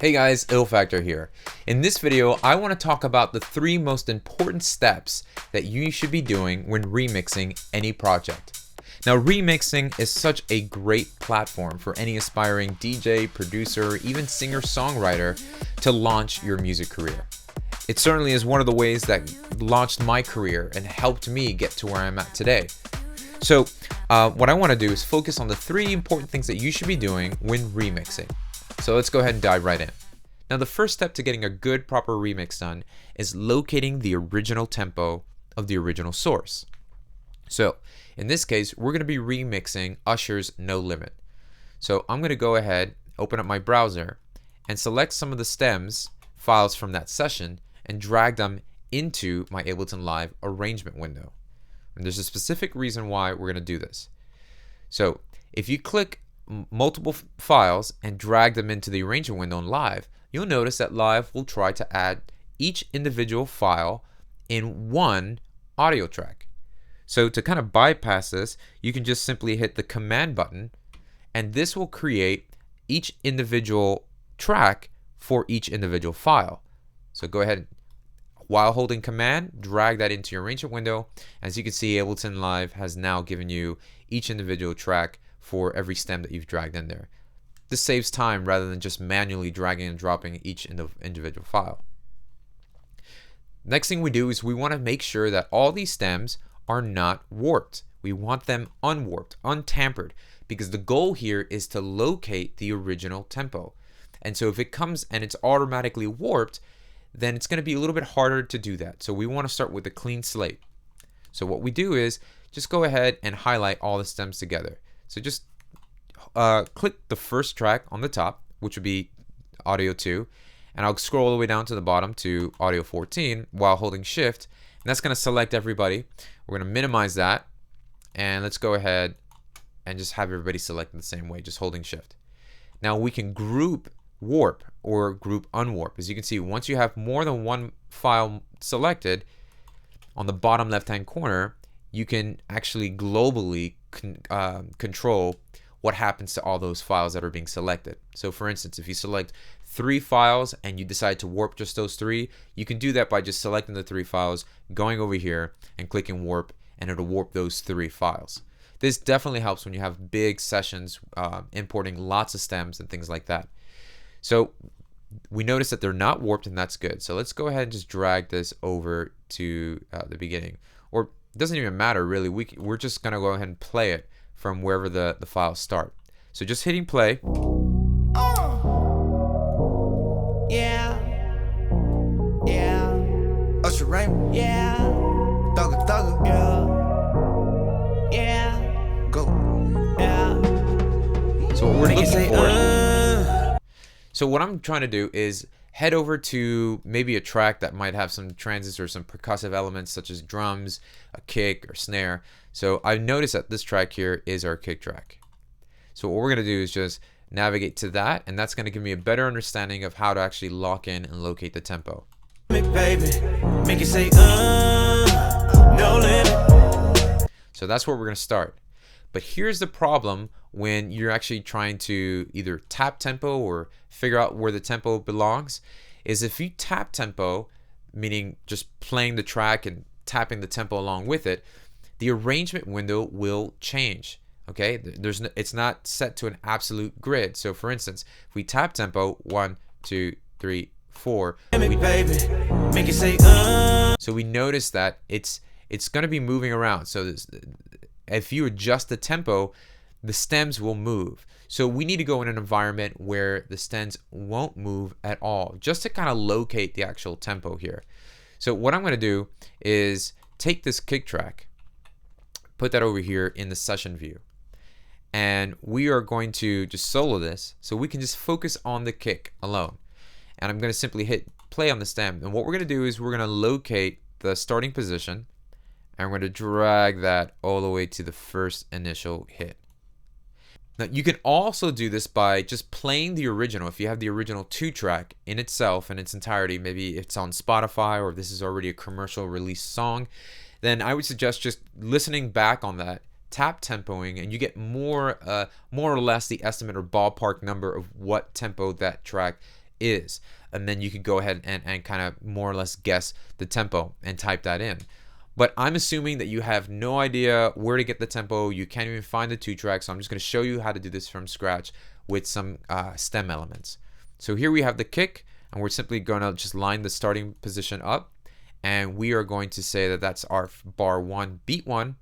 Hey guys, Ill Factor here. In this video, I want to talk about the 3 most important steps that you should be doing when remixing any project. Now, remixing is such a great platform for any aspiring DJ, producer, even singer-songwriter to launch your music career. It certainly is one of the ways that launched my career and helped me get to where I'm at today. So, what I want to do is focus on the 3 important things that you should be doing when remixing. So let's go ahead and dive right in. Now, the first step to getting a good proper remix done is locating the original tempo of the original source. So in this case, we're going to be remixing Usher's No Limit. So I'm going to go ahead, open up my browser, and select some of the stems files from that session and drag them into my Ableton Live arrangement window. And there's a specific reason why we're going to do this. So if you click multiple files and drag them into the arrangement window in Live, you'll notice that Live will try to add each individual file in one audio track. So to kind of bypass this, you can just simply hit the command button, and this will create each individual track for each individual file. So go ahead, while holding command, drag that into your arrangement window. As you can see, Ableton Live has now given you each individual track for every stem that you've dragged in there. This saves time rather than just manually dragging and dropping each individual file. Next thing we do is we want to make sure that all these stems are not warped. We want them unwarped, untampered, because the goal here is to locate the original tempo. And so if it comes and it's automatically warped, then it's going to be a little bit harder to do that. So we want to start with a clean slate. So what we do is just go ahead and highlight all the stems together. So just click the first track on the top, which would be audio 2, and I'll scroll all the way down to the bottom to audio 14 while holding shift, and that's going to select everybody. We're going to minimize that, and let's go ahead and just have everybody selected the same way, just holding shift. Now we can group warp or group unwarp. As you can see, once you have more than one file selected, on the bottom left hand corner you can actually globally control what happens to all those files that are being selected. So for instance, if you select 3 files and you decide to warp just those 3, you can do that by just selecting the 3 files, going over here and clicking warp, and it'll warp those 3 files. This definitely helps when you have big sessions, importing lots of stems and things like that. So we notice that they're not warped, and that's good. So let's go ahead and just drag this over to the beginning. Or it doesn't even matter really, we're just gonna go ahead and play it from wherever the files start. So just hitting play. Yeah. Usher Raymond. Yeah. Thugger. Yeah. Go. Yeah. So what we're looking for. So what I'm trying to do is head over to maybe a track that might have some transits or some percussive elements such as drums, a kick or snare. So I've noticed that this track here is our kick track. So what we're going to do is just navigate to that, and that's going to give me a better understanding of how to actually lock in and locate the tempo. Make it say, no limit. So that's where we're going to start. But here's the problem when you're actually trying to either tap tempo or figure out where the tempo belongs, is if you tap tempo, meaning just playing the track and tapping the tempo along with it, the arrangement window will change. Okay, it's not set to an absolute grid. So for instance, if we tap tempo 1, 2, 3, 4, so we notice that it's going to be moving around. So if you adjust the tempo, the stems will move. So we need to go in an environment where the stems won't move at all, just to kind of locate the actual tempo here. So what I'm going to do is take this kick track, put that over here in the session view, and we are going to just solo this so we can just focus on the kick alone. And I'm going to simply hit play on the stem, and what we're going to do is we're going to locate the starting position, and we're going to drag that all the way to the first initial hit. Now you can also do this by just playing the original. If you have the original 2-track in itself in its entirety, maybe it's on Spotify or if this is already a commercial release song, then I would suggest just listening back on that, tap tempoing, and you get more or less the estimate or ballpark number of what tempo that track is. And then you could go ahead and kind of more or less guess the tempo and type that in. But I'm assuming that you have no idea where to get the tempo. You can't even find the 2-track. So I'm just going to show you how to do this from scratch with some stem elements. So here we have the kick, and we're simply going to just line the starting position up. And we are going to say that that's our bar 1, beat 1.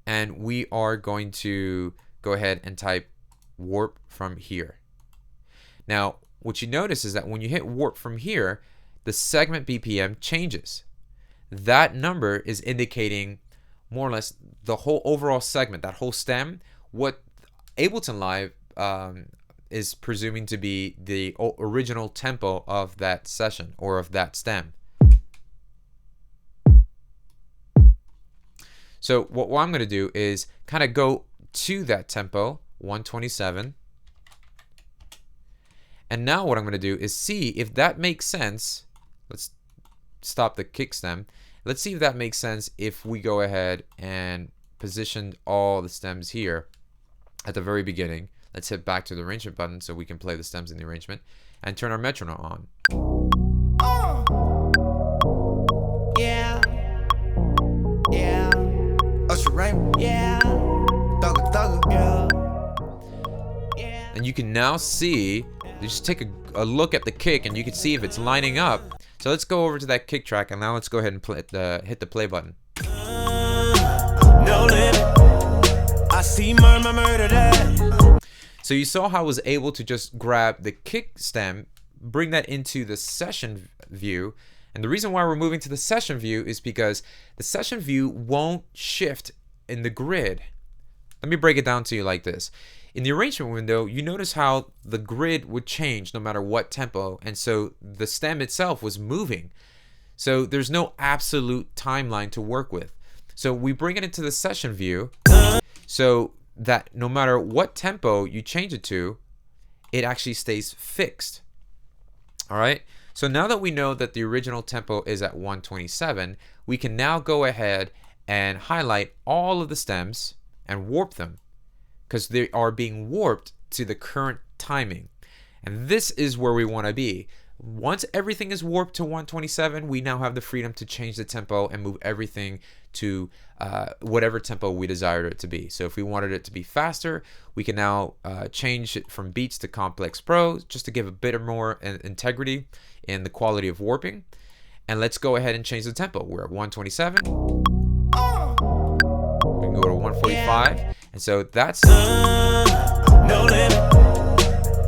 And we are going to go ahead and type warp from here. Now, what you notice is that when you hit warp from here, the segment BPM changes. That number is indicating more or less the whole overall segment, that whole stem, what Ableton Live is presuming to be the original tempo of that session or of that stem. So what I'm going to do is kind of go to that tempo, 127. And now what I'm going to do is see if that makes sense. Let's stop the kick stem. Let's see if that makes sense if we go ahead and position all the stems here at the very beginning. Let's hit back to the arrangement button so we can play the stems in the arrangement and turn our metronome on. Yeah. Yeah. Usher Raymond. Yeah. Thugger, thugger. Yeah. And you can now see, you just take a look at the kick and you can see if it's lining up. So let's go over to that kick track and now let's go ahead and hit the play button. No limit. I see murder that. So you saw how I was able to just grab the kick stem, bring that into the session view. And the reason why we're moving to the session view is because the session view won't shift in the grid. Let me break it down to you like this. In the arrangement window, you notice how the grid would change no matter what tempo, and so the stem itself was moving. So there's no absolute timeline to work with. So we bring it into the session view so that no matter what tempo you change it to, it actually stays fixed. All right? So now that we know that the original tempo is at 127, we can now go ahead and highlight all of the stems and warp them, because they are being warped to the current timing. And this is where we want to be. Once everything is warped to 127, we now have the freedom to change the tempo and move everything to whatever tempo we desired it to be. So if we wanted it to be faster, we can now change it from beats to complex pro, just to give a bit more integrity in the quality of warping. And let's go ahead and change the tempo. We're at 127. We can go to 145. And so that's No limit.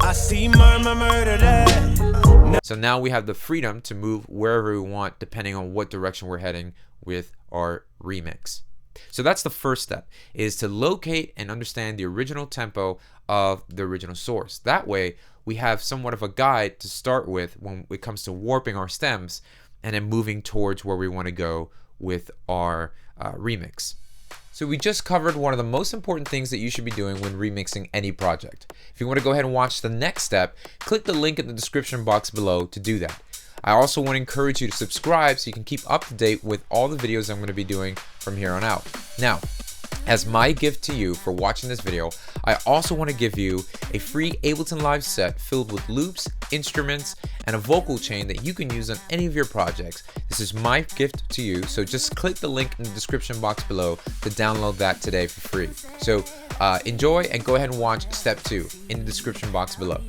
I see murder that. So now we have the freedom to move wherever we want depending on what direction we're heading with our remix. So that's the first step, is to locate and understand the original tempo of the original source. That way we have somewhat of a guide to start with when it comes to warping our stems and then moving towards where we want to go with our remix. So we just covered one of the most important things that you should be doing when remixing any project. If you want to go ahead and watch the next step, click the link in the description box below to do that. I also want to encourage you to subscribe so you can keep up to date with all the videos I'm going to be doing from here on out. Now, as my gift to you for watching this video, I also want to give you a free Ableton Live set filled with loops, instruments, and a vocal chain that you can use on any of your projects. This is my gift to you, so just click the link in the description box below to download that today for free. So enjoy and go ahead and watch step 2 in the description box below.